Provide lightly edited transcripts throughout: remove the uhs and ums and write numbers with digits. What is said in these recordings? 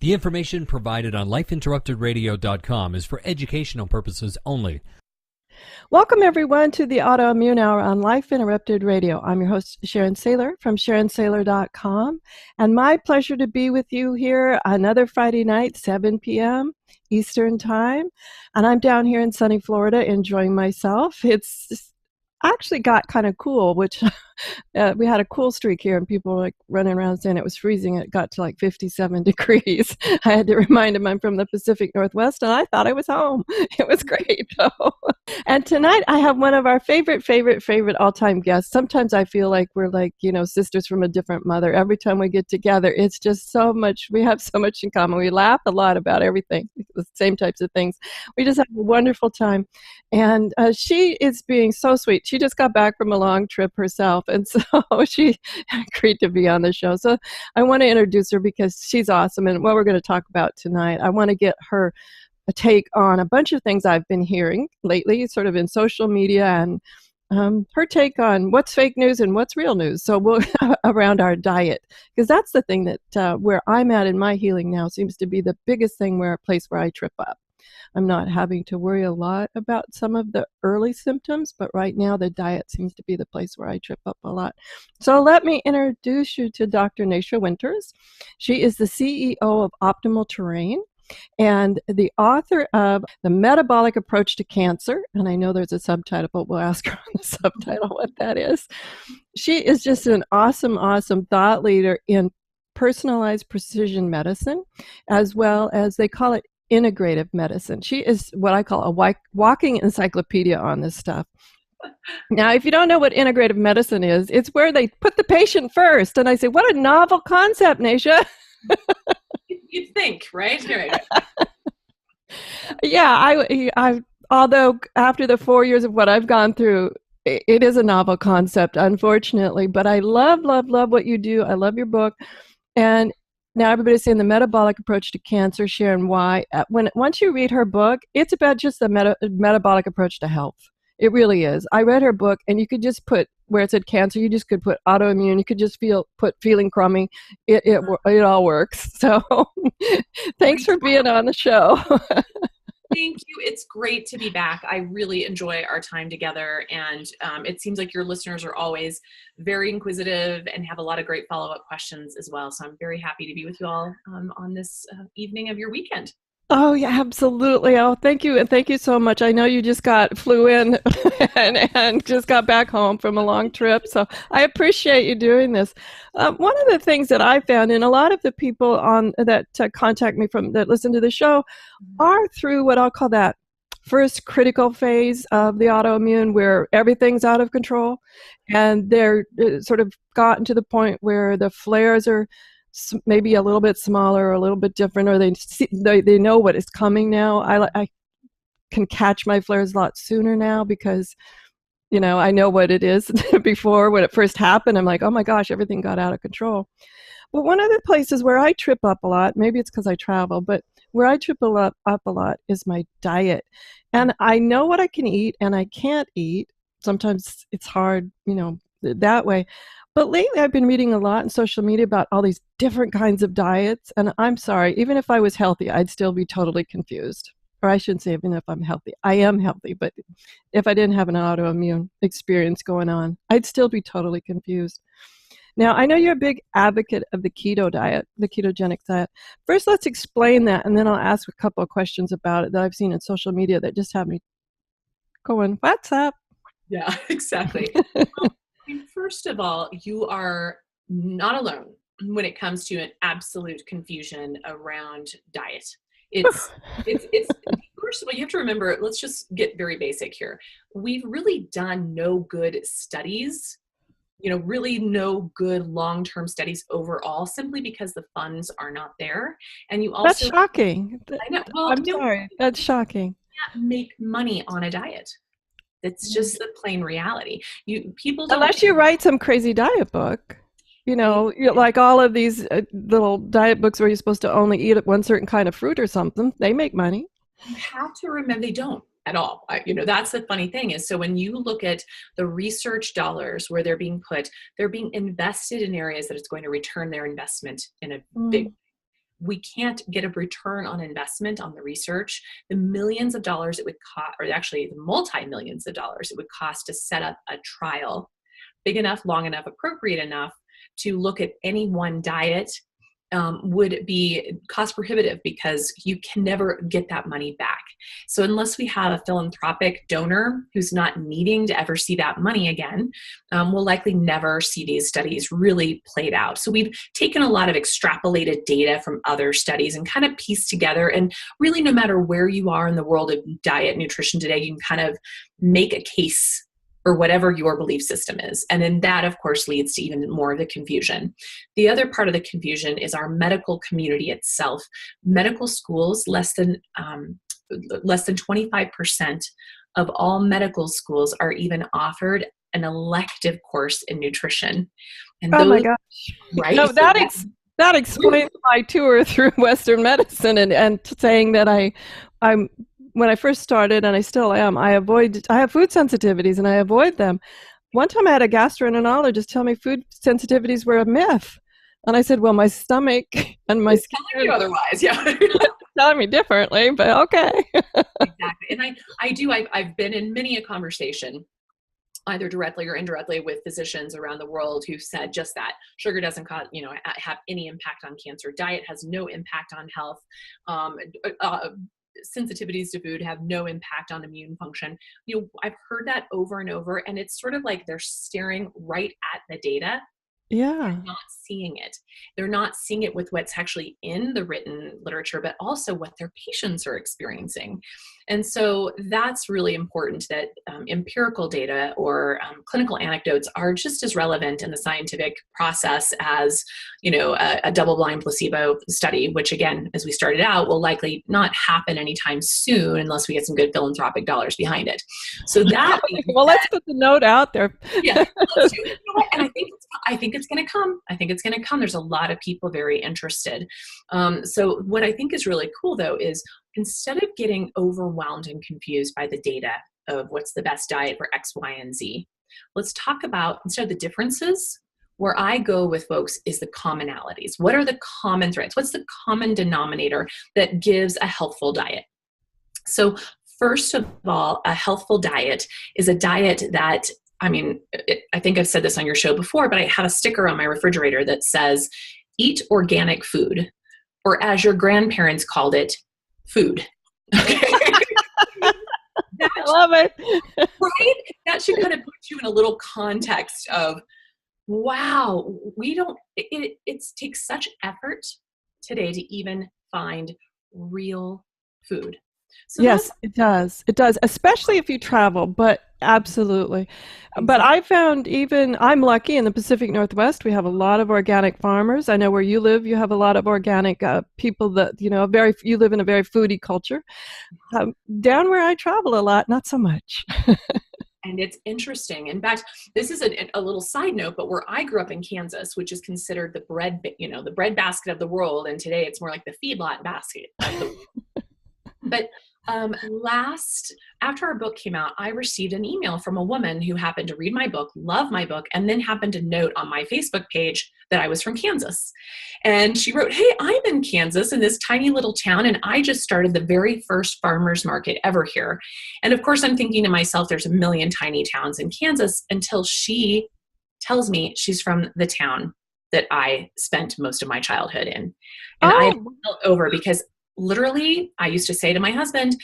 The information provided on lifeinterruptedradio.com is for educational purposes only. Welcome, everyone, to the Autoimmune Hour on Life Interrupted Radio. I'm your host, Sharon Sayler from SharonSayler.com, and my pleasure to be with you here another Friday night, 7 p.m. Eastern Time, and I'm down here in sunny Florida enjoying myself. It's actually got kind of cool, which we had a cool streak here, and people were like running around saying it was freezing. It got to like 57 degrees. I had to remind them I'm from the Pacific Northwest, and I thought I was home. It was great, though. And tonight I have one of our favorite all-time guests. Sometimes I feel like we're like, sisters from a different mother. Every time we get together, it's just so much. We have so much in common. We laugh a lot about everything, the same types of things. We just have a wonderful time. And she is being so sweet. She just got back from a long trip herself, and so she agreed to be on the show. So I want to introduce her because she's awesome, and what we're going to talk about tonight, I want to get her a take on a bunch of things I've been hearing lately, sort of in social media, and her take on what's fake news and what's real news. So we'll around our diet, because that's the thing that where I'm at in my healing now seems to be the biggest thing, place where I trip up. I'm not having to worry a lot about some of the early symptoms, but right now the diet seems to be the place where I trip up a lot. So let me introduce you to Dr. Nasha Winters. She is the CEO of Optimal Terrain and the author of The Metabolic Approach to Cancer. And I know there's a subtitle, but we'll ask her on the subtitle what that is. She is just an awesome thought leader in personalized precision medicine, as well as they call it integrative medicine. She is what I call a walking encyclopedia on this stuff. Now, if you don't know what integrative medicine is, it's where they put the patient first. And I say, what a novel concept, Nasha. You'd think, right? Yeah, I although after the 4 years of what I've gone through, it is a novel concept, unfortunately. But I love what you do. I love your book. And now everybody's saying The Metabolic Approach to Cancer. Sharon, why? Once you read her book, it's about just the metabolic approach to health. It really is. I read her book, and you could just put, where it said cancer, you just could put autoimmune. You could just put feeling crummy. It all works. So thanks for being on the show. Thank you. It's great to be back. I really enjoy our time together. And it seems like your listeners are always very inquisitive and have a lot of great follow-up questions as well. So I'm very happy to be with you all on this evening of your weekend. Oh, yeah, absolutely. Oh, thank you. And thank you so much. I know you just flew in and just got back home from a long trip. So I appreciate you doing this. One of the things that I found, and a lot of the people that contact me that listen to the show are through what I'll call that first critical phase of the autoimmune, where everything's out of control. And they're sort of gotten to the point where the flares are maybe a little bit smaller or a little bit different, or they know what is coming now. I can catch my flares a lot sooner now because, I know what it is. Before, when it first happened, I'm like, oh my gosh, everything got out of control. But one of the places where I trip up a lot, maybe it's because I travel, but where I trip up a lot is my diet. And I know what I can eat and I can't eat. Sometimes it's hard, that way. But lately I've been reading a lot on social media about all these different kinds of diets. And I'm sorry, even if I was healthy, I'd still be totally confused. Or I shouldn't say even if I'm healthy. I am healthy, but if I didn't have an autoimmune experience going on, I'd still be totally confused. Now, I know you're a big advocate of the keto diet, the ketogenic diet. First, let's explain that, and then I'll ask a couple of questions about it that I've seen in social media that just have me going, what's up? Yeah, exactly. First of all, you are not alone when it comes to an absolute confusion around diet. It's first of all, you have to remember, let's just get very basic here. We've really done no good studies, really no good long-term studies overall, simply because the funds are not there. And you also— That's shocking. I know. Well, I'm sorry. That's shocking. You can't make money on a diet. It's just the plain reality. People don't— Unless you write some crazy diet book, like all of these little diet books where you're supposed to only eat one certain kind of fruit or something, they make money. You have to remember they don't at all. That's the funny thing is, so when you look at the research dollars where they're being put, they're being invested in areas that it's going to return their investment in a big way. we can't get a return on investment on the research, the millions of dollars it would cost, or actually the multi-millions of dollars it would cost to set up a trial big enough, long enough, appropriate enough to look at any one diet would be cost prohibitive, because you can never get that money back. So unless we have a philanthropic donor who's not needing to ever see that money again, we'll likely never see these studies really played out. So we've taken a lot of extrapolated data from other studies and kind of pieced together, and really no matter where you are in the world of diet, nutrition today, you can kind of make a case or whatever your belief system is. And then that, of course, leads to even more of the confusion. The other part of the confusion is our medical community itself. Medical schools, less than 25% of all medical schools are even offered an elective course in nutrition. And oh my gosh. Right? No, So that explains my tour through Western medicine and saying that I'm when I first started, and I still am, I have food sensitivities and I avoid them. One time I had a gastroenterologist tell me food sensitivities were a myth. And I said, well, my stomach and my skin telling you otherwise, yeah. telling me differently, but okay. Exactly. And I've been in many a conversation, either directly or indirectly, with physicians around the world who've said just that. Sugar doesn't have any impact on cancer. Diet has no impact on health. Sensitivities to food have no impact on immune function. I've heard that over and over, and it's sort of like they're staring right at the data. Yeah. They're not seeing it. They're not seeing it with what's actually in the written literature, but also what their patients are experiencing. And so that's really important, that empirical data or clinical anecdotes are just as relevant in the scientific process as, a double-blind placebo study, which again, as we started out, will likely not happen anytime soon unless we get some good philanthropic dollars behind it. So that well, let's put the note out there. Yeah, let's do it. And I think it's going to come. I think it's going to come. There's a lot of people very interested. So what I think is really cool, though, is instead of getting overwhelmed and confused by the data of what's the best diet for X, Y, and Z, let's talk about, instead of the differences, where I go with folks is the commonalities. What are the common threads? What's the common denominator that gives a healthful diet? So first of all, a healthful diet is a diet that, I think I've said this on your show before, but I have a sticker on my refrigerator that says, eat organic food, or as your grandparents called it, food. Okay. I love it. Right? That should kind of put you in a little context of, wow, it takes such effort today to even find real food. So yes, it does. It does, especially if you travel, but absolutely. Exactly. But I found I'm lucky in the Pacific Northwest, we have a lot of organic farmers. I know where you live, you have a lot of organic people that, you live in a very foodie culture. Down where I travel a lot, not so much. And it's interesting. In fact, this is a little side note, but where I grew up in Kansas, which is considered the bread basket of the world, and today it's more like the feedlot basket of the world. But after our book came out, I received an email from a woman who happened to read my book, love my book, and then happened to note on my Facebook page that I was from Kansas. And she wrote, hey, I'm in Kansas in this tiny little town, and I just started the very first farmers market ever here. And of course, I'm thinking to myself, there's a million tiny towns in Kansas, until she tells me she's from the town that I spent most of my childhood in. And I felt over, because literally, I used to say to my husband,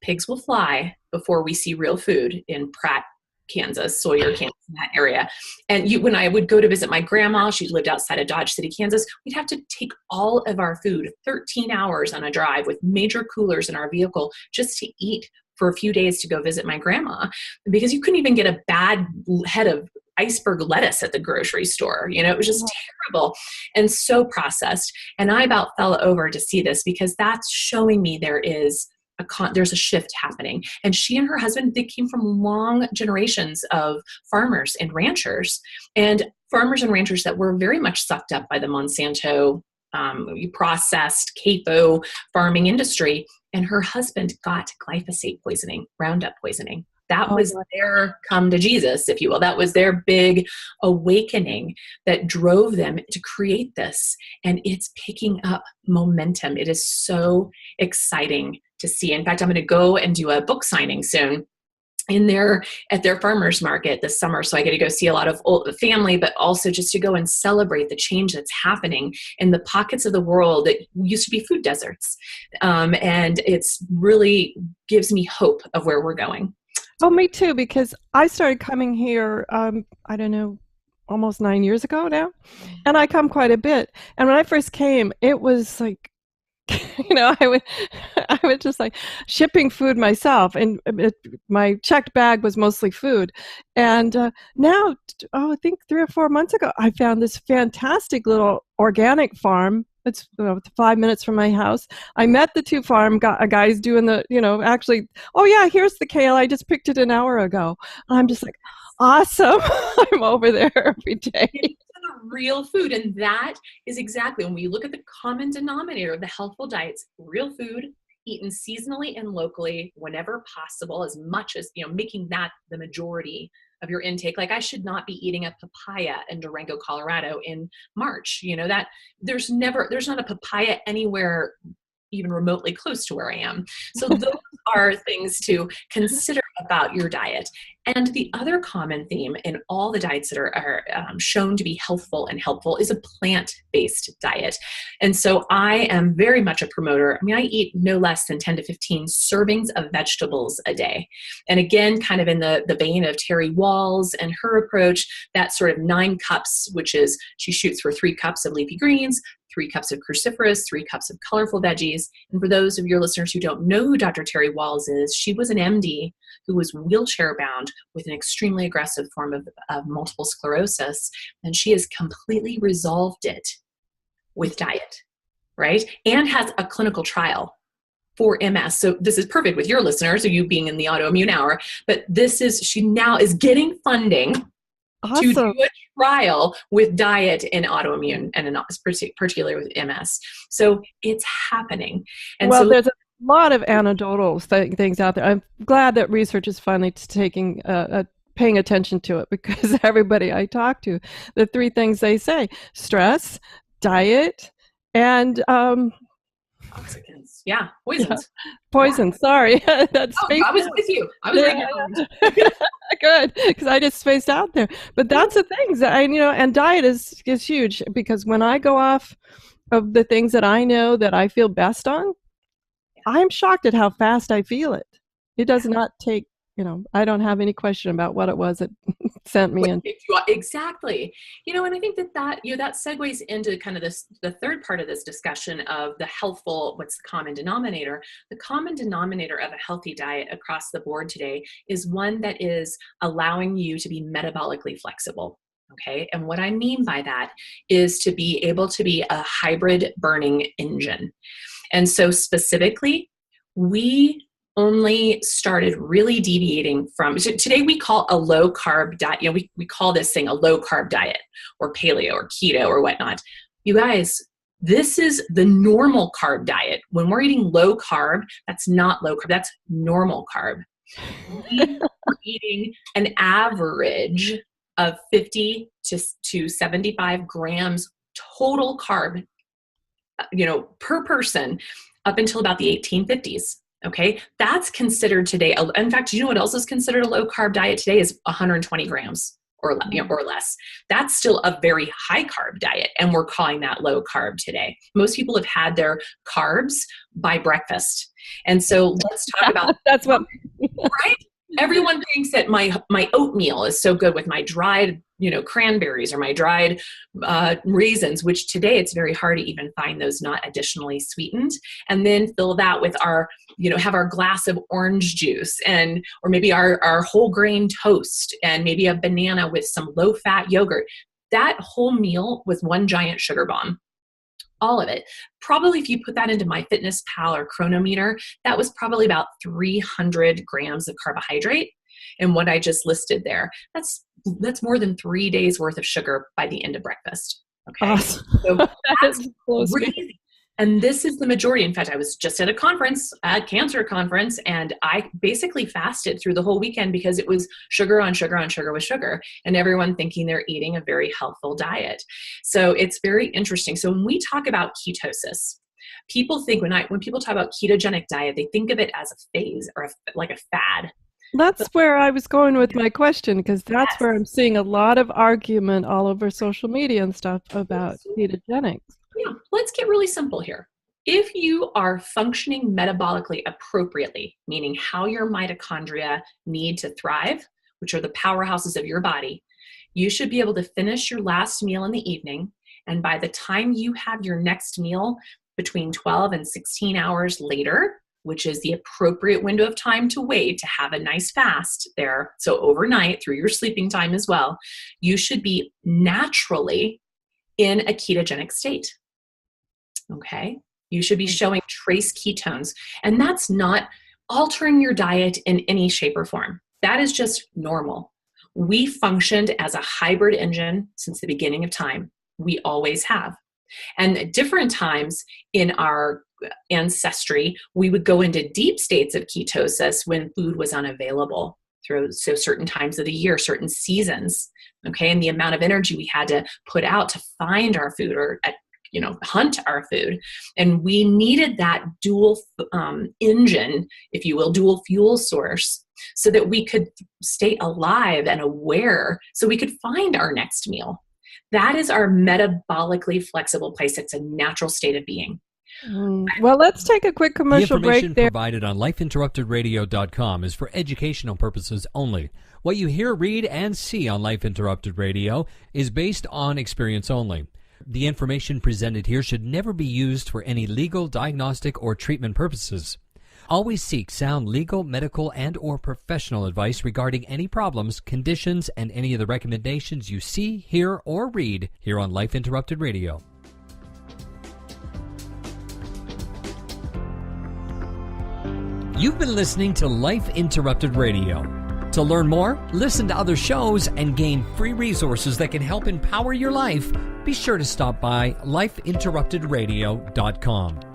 pigs will fly before we see real food in Pratt, Kansas, Sawyer, Kansas, in that area. And when I would go to visit my grandma, she lived outside of Dodge City, Kansas, we'd have to take all of our food, 13 hours on a drive with major coolers in our vehicle, just to eat for a few days to go visit my grandma, because you couldn't even get a bad head of iceberg lettuce at the grocery store. It was just terrible and so processed. And I about fell over to see this, because that's showing me there's a shift happening. And she and her husband, they came from long generations of farmers and ranchers that were very much sucked up by the Monsanto processed CAFO farming industry. And her husband got glyphosate poisoning, Roundup poisoning. That was their come to Jesus, if you will. That was their big awakening that drove them to create this. And it's picking up momentum. It is so exciting to see. In fact, I'm going to go and do a book signing soon at their farmers market this summer. So I get to go see a lot of old family, but also just to go and celebrate the change that's happening in the pockets of the world that used to be food deserts. And it's really gives me hope of where we're going. Oh, me too, because I started coming here, I don't know, almost 9 years ago now. And I come quite a bit. And when I first came, it was like, I would just like shipping food myself, and my checked bag was mostly food. And now, I think 3 or 4 months ago, I found this fantastic little organic farm. It's 5 minutes from my house. I met the two guys doing the, actually, oh yeah, here's the kale. I just picked it an hour ago. I'm just like, awesome. I'm over there every day. Real food. And that is exactly when we look at the common denominator of the healthful diets, real food eaten seasonally and locally whenever possible, as much as, making that the majority of your intake. Like I should not be eating a papaya in Durango, Colorado in March, that there's not a papaya anywhere even remotely close to where I am. So those are things to consider about your diet. And the other common theme in all the diets that are shown to be healthful and helpful is a plant-based diet. And so I am very much a promoter. I eat no less than 10 to 15 servings of vegetables a day. And again, kind of in the vein of Terry Wahls and her approach, that sort of 9 cups, which is she shoots for 3 cups of leafy greens, 3 cups of cruciferous, 3 cups of colorful veggies. And for those of your listeners who don't know who Dr. Terry Wahls is, she was an MD who was wheelchair bound with an extremely aggressive form of multiple sclerosis. And she has completely resolved it with diet, right? And has a clinical trial for MS. So this is perfect with your listeners, or you being in the Autoimmune Hour, but she now is getting funding to do a trial with diet in autoimmune and particularly with MS. So it's happening. And there's a lot of anecdotal things out there. I'm glad that research is finally paying attention to it, because everybody I talk to, the 3 things they say: stress, diet, and toxicants. Yeah, poisons. Yeah. Poisons. Yeah. Sorry, that's. I was with you. I was good, because I just spaced out there. But that's the things that and diet is huge, because when I go off of the things that I know that I feel best on, I'm shocked at how fast I feel it. It does not take. I don't have any question about what it was that sent me in. Exactly. And I think that segues into kind of the third part of this discussion of the healthful, what's the common denominator? The common denominator of a healthy diet across the board today is one that is allowing you to be metabolically flexible. Okay. And what I mean by that is to be able to be a hybrid burning engine. And so specifically, we only started really deviating from, so today we call a low carb diet, we call this thing a low carb diet or paleo or keto or whatnot. You guys, this is the normal carb diet. When we're eating low carb, that's not low carb, that's normal carb. We are eating an average of 50 to 75 grams total carb, per person up until about the 1850s. Okay, that's considered today. In fact, you know what else is considered a low carb diet today is 120 grams or less. That's still a very high carb diet, and we're calling that low carb today. Most people have had their carbs by breakfast, and so let's talk about that's what right. Everyone thinks that my oatmeal is so good with my dried, cranberries or my dried raisins, which today it's very hard to even find those not additionally sweetened. And then fill that with our, have our glass of orange juice or maybe our whole grain toast and maybe a banana with some low fat yogurt. That whole meal was one giant sugar bomb. All of it. Probably if you put that into MyFitnessPal or Chronometer, that was probably about 300 grams of carbohydrate. And what I just listed there, that's more than 3 days worth of sugar by the end of breakfast. Okay. Awesome. So that's crazy. And this is the majority. In fact, I was just at a conference, a cancer conference, and I basically fasted through the whole weekend because it was sugar on sugar on sugar with sugar, and everyone thinking they're eating a very healthful diet. So it's very interesting. So when we talk about ketosis, people think when people talk about ketogenic diet, they think of it as a phase or like a fad. That's where I was going with my question, because that's where I'm seeing a lot of argument all over social media and stuff about ketogenics. Yeah, let's get really simple here. If you are functioning metabolically appropriately, meaning how your mitochondria need to thrive, which are the powerhouses of your body, you should be able to finish your last meal in the evening. And by the time you have your next meal between 12 and 16 hours later, which is the appropriate window of time to wait to have a nice fast there, so overnight through your sleeping time as well, you should be naturally in a ketogenic state. Okay? You should be showing trace ketones. And that's not altering your diet in any shape or form. That is just normal. We functioned as a hybrid engine since the beginning of time. We always have. And at different times in our ancestry, we would go into deep states of ketosis when food was unavailable through certain times of the year, certain seasons, okay, and the amount of energy we had to put out to find our food or hunt our food. And we needed that dual engine, if you will, dual fuel source, so that we could stay alive and aware, so we could find our next meal. That is our metabolically flexible place. It's a natural state of being. Well, let's take a quick commercial break there. The information provided on lifeinterruptedradio.com is for educational purposes only. What you hear, read, and see on Life Interrupted Radio is based on experience only. The information presented here should never be used for any legal, diagnostic, or treatment purposes. Always seek sound legal, medical, and or professional advice regarding any problems, conditions, and any of the recommendations you see, hear, or read here on Life Interrupted Radio. You've been listening to Life Interrupted Radio. To learn more, listen to other shows, and gain free resources that can help empower your life, be sure to stop by lifeinterruptedradio.com.